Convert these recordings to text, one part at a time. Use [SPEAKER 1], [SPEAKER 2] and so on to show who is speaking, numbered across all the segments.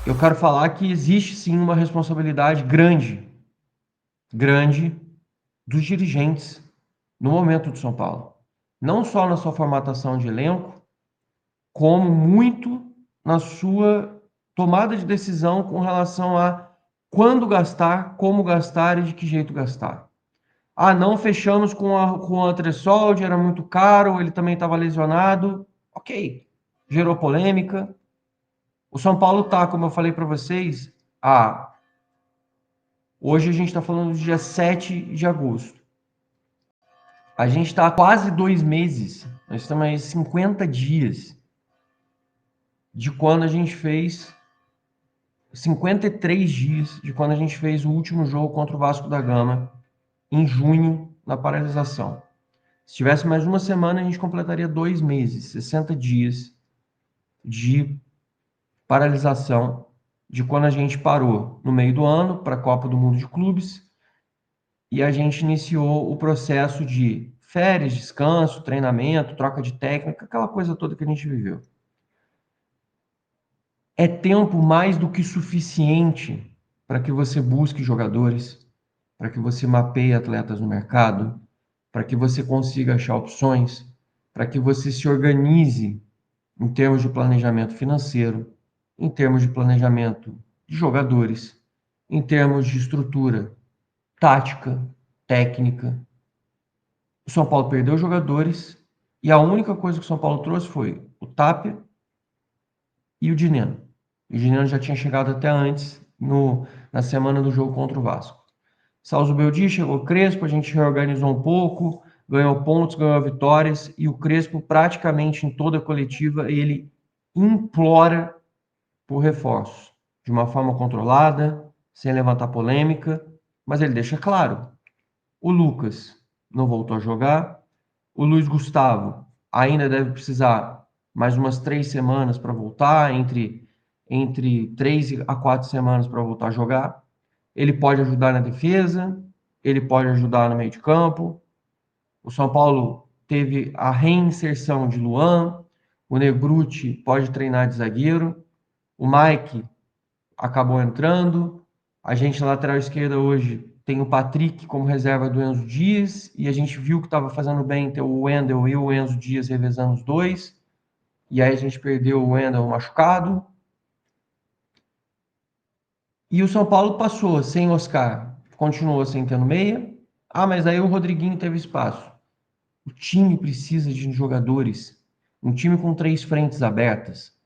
[SPEAKER 1] eu quero falar que existe sim uma responsabilidade grande, grande dos dirigentes no momento do São Paulo. Não só na sua formatação de elenco, como muito na sua tomada de decisão com relação a quando gastar, como gastar e de que jeito gastar. Ah, não fechamos com o Antressoldi, era muito caro, ele também estava lesionado. Ok, gerou polêmica. O São Paulo tá, como eu falei para vocês, hoje a gente está falando do dia 7 de agosto. A gente está há quase 2 meses, nós estamos aí 50 dias de quando a gente fez 53 dias de quando a gente fez o último jogo contra o Vasco da Gama, em junho, na paralisação. Se tivesse mais uma semana, a gente completaria 2 meses, 60 dias de paralisação de quando a gente parou no meio do ano para a Copa do Mundo de Clubes e a gente iniciou o processo de férias, descanso, treinamento, troca de técnica, aquela coisa toda que a gente viveu. É tempo mais do que suficiente para que você busque jogadores, para que você mapeie atletas no mercado, para que você consiga achar opções, para que você se organize em termos de planejamento financeiro, em termos de planejamento de jogadores, em termos de estrutura tática, técnica. O São Paulo perdeu jogadores e a única coisa que o São Paulo trouxe foi o Tapia e o Dineno. O Dineno já tinha chegado até antes, na semana do jogo contra o Vasco. Salzo Beldi, chegou Crespo, a gente reorganizou um pouco, ganhou pontos, ganhou vitórias, e o Crespo praticamente em toda a coletiva, ele implora por reforços, de uma forma controlada, sem levantar polêmica, mas ele deixa claro, o Lucas não voltou a jogar, o Luiz Gustavo ainda deve precisar mais umas 3 semanas para voltar, entre 3 a 4 semanas para voltar a jogar. Ele pode ajudar na defesa, ele pode ajudar no meio de campo. O São Paulo teve a reinserção de Luan, o Negruti pode treinar de zagueiro, o Mike acabou entrando, a gente na lateral esquerda hoje tem o Patrick como reserva do Enzo Dias, e a gente viu que estava fazendo bem ter o Wendel e o Enzo Dias revezando os dois, e aí a gente perdeu o Wendel machucado. E o São Paulo passou sem Oscar, continuou sem ter no meia. Ah, mas aí o Rodriguinho teve espaço. O time precisa de jogadores. Um time com 3 frentes abertas.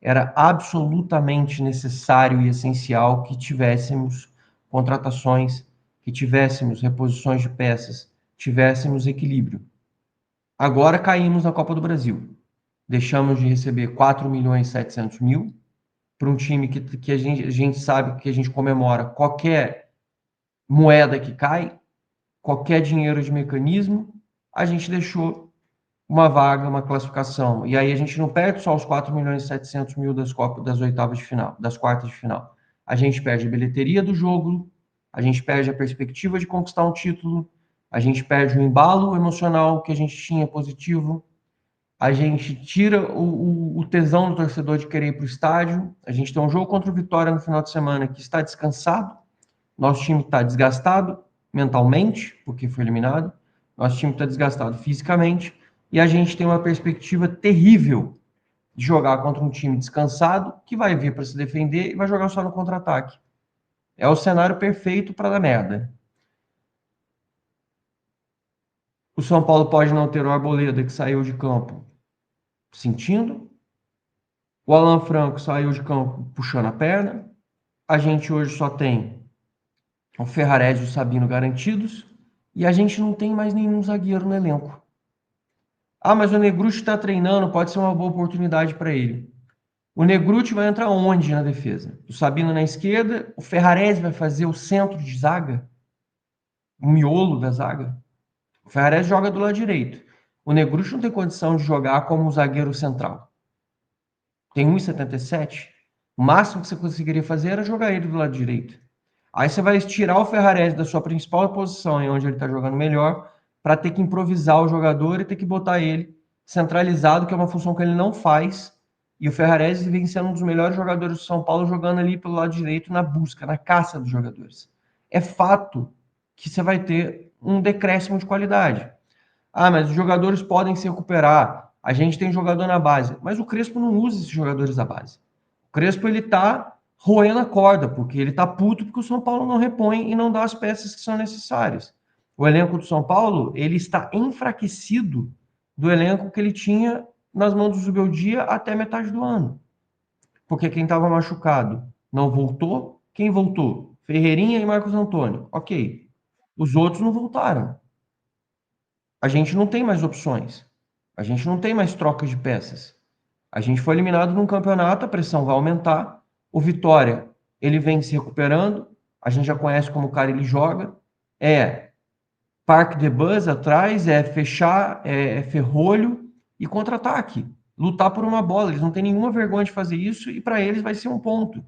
[SPEAKER 1] Era absolutamente necessário e essencial que tivéssemos contratações, que tivéssemos reposições de peças, tivéssemos equilíbrio. Agora caímos na Copa do Brasil. Deixamos de receber 4.700.000 para um time que a gente sabe que a gente comemora qualquer moeda que cai, qualquer dinheiro de mecanismo, a gente deixou uma vaga, uma classificação. E aí a gente não perde só os 4.700.000 das oitavas de final, das quartas de final. A gente perde a bilheteria do jogo, a gente perde a perspectiva de conquistar um título, a gente perde o embalo emocional que a gente tinha positivo, a gente tira o tesão do torcedor de querer ir para o estádio. A gente tem um jogo contra o Vitória no final de semana que está descansado, nosso time está desgastado mentalmente, porque foi eliminado, nosso time está desgastado fisicamente, e a gente tem uma perspectiva terrível de jogar contra um time descansado, que vai vir para se defender e vai jogar só no contra-ataque. É o cenário perfeito para dar merda. O São Paulo pode não ter o Arboleda, que saiu de campo sentindo. O Alan Franco saiu de campo puxando a perna. A gente hoje só tem o Ferrarese e o Sabino garantidos. E a gente não tem mais nenhum zagueiro no elenco. Ah, mas o Negruti está treinando, pode ser uma boa oportunidade para ele. O Negruti vai entrar onde na defesa? O Sabino na esquerda, o Ferrarese vai fazer o centro de zaga, o miolo da zaga. O Ferrarese joga do lado direito. O Negruti não tem condição de jogar como zagueiro central. Tem 1,77. O máximo que você conseguiria fazer era jogar ele do lado direito. Aí você vai tirar o Ferrarese da sua principal posição, em onde ele está jogando melhor, para ter que improvisar o jogador e ter que botar ele centralizado, que é uma função que ele não faz, E o Ferrarese vem sendo um dos melhores jogadores do São Paulo, jogando ali pelo lado direito na busca, na caça dos jogadores. É fato que você vai ter um decréscimo de qualidade. Ah, mas os jogadores podem se recuperar. A gente tem jogador na base. Mas o Crespo não usa esses jogadores da base. O Crespo, ele tá roendo a corda, porque ele tá puto porque o São Paulo não repõe e não dá as peças que são necessárias. O elenco do São Paulo, ele está enfraquecido do elenco que ele tinha nas mãos do Zubeldia até metade do ano. Porque quem estava machucado não voltou. Quem voltou? Ferreirinha e Marcos Antônio. Ok. Os outros não voltaram. A gente não tem mais opções. A gente não tem mais trocas de peças. A gente foi eliminado num campeonato, a pressão vai aumentar. O Vitória, ele vem se recuperando. A gente já conhece como o cara ele joga. É parque de bus atrás, é fechar, é ferrolho e contra-ataque. Lutar por uma bola. Eles não têm nenhuma vergonha de fazer isso e para eles vai ser um ponto.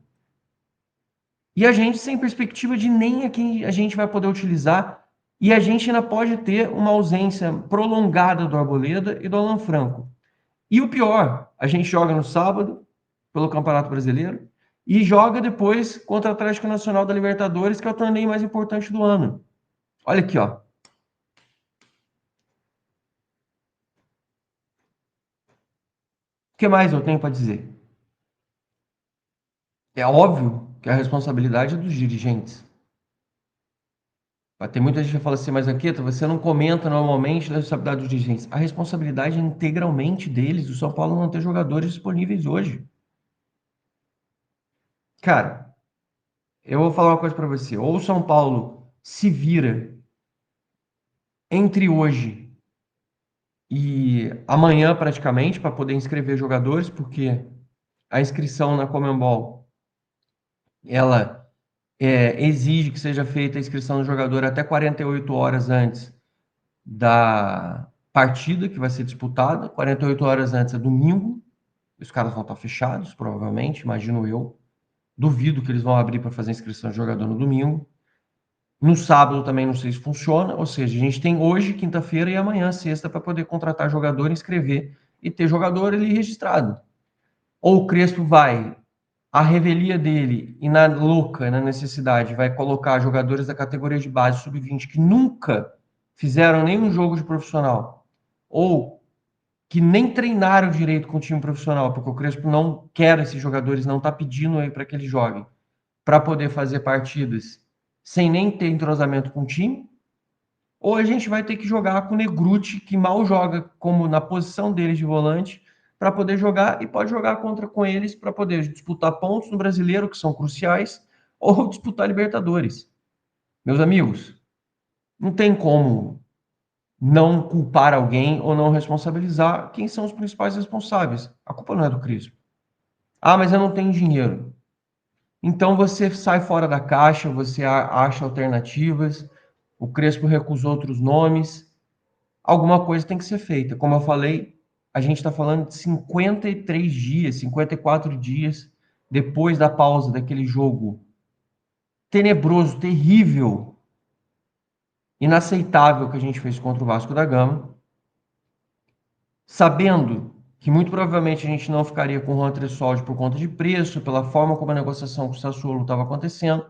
[SPEAKER 1] E a gente sem perspectiva de nem a quem a gente vai poder utilizar. E a gente ainda pode ter uma ausência prolongada do Arboleda e do Alan Franco. E o pior, a gente joga no sábado, pelo Campeonato Brasileiro, e joga depois contra o Atlético Nacional da Libertadores, que é o torneio mais importante do ano. Olha aqui, ó. O que mais eu tenho para dizer? É óbvio que a responsabilidade é dos dirigentes. Tem muita gente que fala assim, mas Anqueta, você não comenta normalmente da responsabilidade dos dirigentes. A responsabilidade é integralmente deles, o São Paulo não ter jogadores disponíveis hoje. Cara, eu vou falar uma coisa para você. Ou o São Paulo se vira entre hoje e amanhã praticamente para poder inscrever jogadores, porque a inscrição na Conmebol, ela exige que seja feita a inscrição do jogador até 48 horas antes da partida que vai ser disputada. 48 horas antes é domingo. Os caras vão estar fechados, provavelmente, imagino eu. Duvido que eles vão abrir para fazer inscrição de jogador no domingo. No sábado também não sei se funciona, ou seja, a gente tem hoje, quinta-feira, e amanhã, sexta, para poder contratar jogador, inscrever e ter jogador ali registrado. Ou o Crespo vai, à revelia dele e na louca, na necessidade, vai colocar jogadores da categoria de base sub-20 que nunca fizeram nenhum jogo de profissional, ou que nem treinaram direito com o time profissional, porque o Crespo não quer esses jogadores, não está pedindo aí para que eles joguem, para poder fazer partidas sem nem ter entrosamento com o time, ou a gente vai ter que jogar com o Negruti, que mal joga como na posição dele de volante, para poder jogar e pode jogar contra com eles para poder disputar pontos no Brasileiro, que são cruciais, ou disputar Libertadores. Meus amigos, não tem como não culpar alguém ou não responsabilizar quem são os principais responsáveis. A culpa não é do Crispo. Ah, mas eu não tenho dinheiro. Então você sai fora da caixa, você acha alternativas. O Crespo recusou outros nomes. Alguma coisa tem que ser feita. Como eu falei, a gente está falando de 53 dias, 54 dias depois da pausa daquele jogo tenebroso, terrível, inaceitável que a gente fez contra o Vasco da Gama, sabendo que muito provavelmente a gente não ficaria com o Juan Tressoldi por conta de preço, pela forma como a negociação com o Sassuolo estava acontecendo.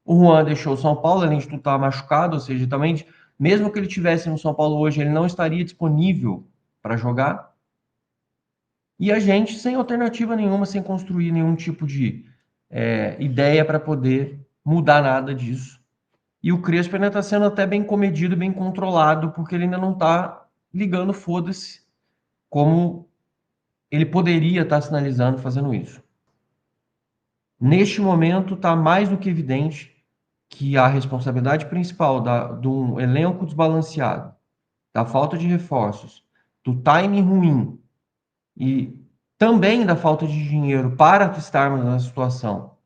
[SPEAKER 1] O Juan deixou o São Paulo, além de tudo estar machucado, ou seja, também, mesmo que ele tivesse no São Paulo hoje, ele não estaria disponível para jogar. E a gente sem alternativa nenhuma, sem construir nenhum tipo de ideia para poder mudar nada disso. E o Crespo ainda está sendo até bem comedido, bem controlado, porque ele ainda não está ligando foda-se como ele poderia estar sinalizando fazendo isso. Neste momento, está mais do que evidente que a responsabilidade principal de um elenco desbalanceado, da falta de reforços, do timing ruim e também da falta de dinheiro para estarmos nessa situação,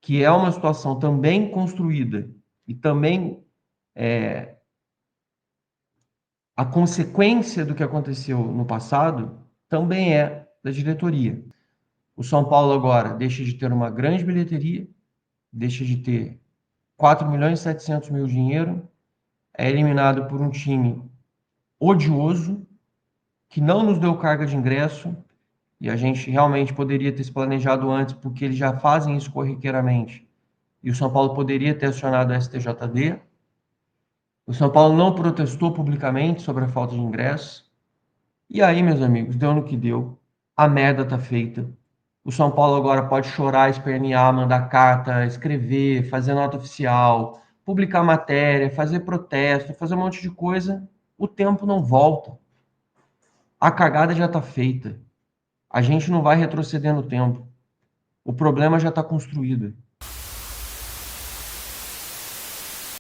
[SPEAKER 1] que é uma situação também construída e também a consequência do que aconteceu no passado, também é da diretoria. O São Paulo agora deixa de ter uma grande bilheteria, deixa de ter 4 milhões e 700 mil dinheiro, é eliminado por um time odioso, que não nos deu carga de ingresso, e a gente realmente poderia ter se planejado antes, porque eles já fazem isso corriqueiramente. E o São Paulo poderia ter acionado a STJD. O São Paulo não protestou publicamente sobre a falta de ingressos. E aí, meus amigos, deu no que deu. A merda tá feita. O São Paulo agora pode chorar, espernear, mandar carta, escrever, fazer nota oficial, publicar matéria, fazer protesto, fazer um monte de coisa. O tempo não volta. A cagada já tá feita. A gente não vai retroceder no tempo. O problema já está construído.